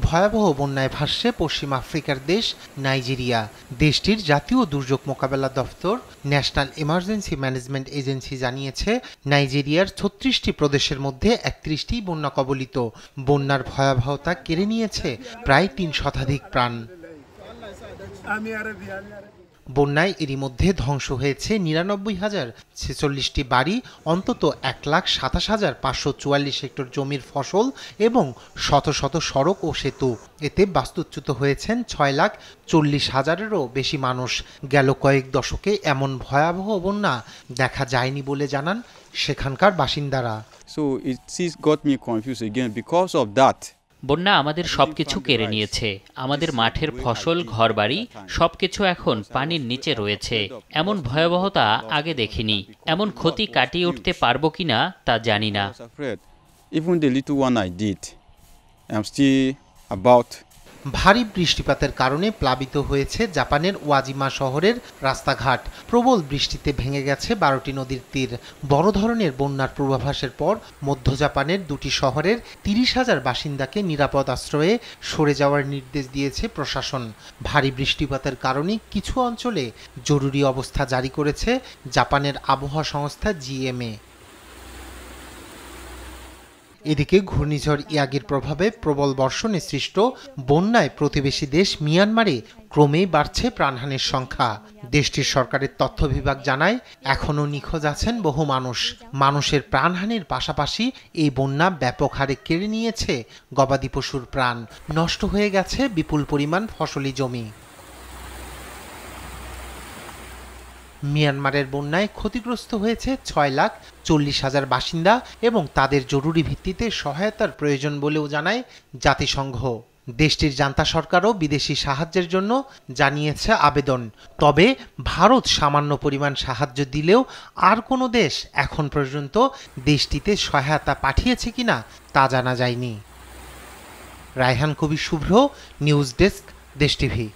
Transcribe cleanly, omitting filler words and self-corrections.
ভয়াবহ বন্যায় ভাসছে পশ্চিম আফ্রিকার দেশ নাইজেরিয়া। দেশটির জাতীয় দুর্যোগ মোকাবেলা দফতর ন্যাশনাল ইমার্জেন্সি ম্যানেজমেন্ট এজেন্সি জানিয়েছে, নাইজেরিয়ার ৩৬টি প্রদেশের মধ্যে ৩১টি বন্যা কবলিত। বন্যার ভয়াবহতা কেড়ে নিয়েছে প্রায় ৩ শতাধিক প্রাণ। বন্যায় এরই মধ্যে ধ্বংস হয়েছে ৯৯,০৪৬টি বাড়ি, অন্তত ১,২৭,৫৪৪ হেক্টর জমির ফসল এবং শত শত সড়ক ও সেতু। এতে বাস্তুচ্যুত হয়েছেন ৬,৪০,০০০-এরও বেশি মানুষ। গেল কয়েক দশকে এমন ভয়াবহ বন্যা দেখা যায়নি বলে জানান সেখানকার বাসিন্দারা। So it got me confused again because of that. বন্যা আমাদের সবকিছু কেড়ে নিয়েছে। আমাদের মাঠের ফসল, ঘরবাড়ি সবকিছু এখন পানির নিচে রয়েছে। এমন ভয়াবহতা আগে দেখিনি। এমন ক্ষতি কাটিয়ে উঠতে পারবো কিনা তা জানি না। Even the little one I did, I'm still about. ভারী বৃষ্টিপাতের কারণে প্লাবিত হয়েছে জাপানের ওয়াজিমা শহরের রাস্তাঘাট। প্রবল বৃষ্টিতে ভেঙে গেছে ১২টি নদীর তীর। বড় ধরনের বন্যার পূর্বাভাসের পর মধ্য জাপানের ২টি শহরের ৩০,০০০ বাসিন্দাকে নিরাপদ আশ্রয়ে সরে যাওয়ার নির্দেশ দিয়েছে প্রশাসন। ভারী বৃষ্টিপাতের কারণে কিছু অঞ্চলে জরুরি অবস্থা জারি করেছে জাপানের আবহাওয়া সংস্থা জিএমএ। এদিকে ঘূর্ণিঝড় ইয়াগির প্রভাবে প্রবল বর্ষণে সৃষ্ট বন্যায় প্রতিবেশী দেশ মিয়ানমারে ক্রমেই বাড়ছে প্রাণহানির সংখ্যা। দেশটির সরকারের তথ্য বিভাগ জানায়, এখনও নিখোঁজ আছেন বহু মানুষ। মানুষের প্রাণহানির পাশাপাশি এই বন্যা ব্যাপক হারে কেড়ে নিয়েছে গবাদি পশুর প্রাণ। নষ্ট হয়ে গেছে বিপুল পরিমাণ ফসলি জমি। মিয়ানমারের বন্যায় ক্ষতিগ্রস্ত হয়েছে ৬,৪০,০০০ বাসিন্দা এবং তাদের জরুরি ভিত্তিতে সহায়তার প্রয়োজন বলেও জানায় জাতিসংঘ। দেশটির জান্তা সরকারও বিদেশি সাহায্যের জন্য জানিয়েছে আবেদন। তবে ভারত সামান্য পরিমাণ সাহায্য দিলেও আর কোনো দেশ এখন পর্যন্ত দেশটিতে সহায়তা পাঠিয়েছে কিনা তা জানা যায়নি। রায়হান কবির শুভ্র, নিউজ ডেস্ক, দেশ টিভি।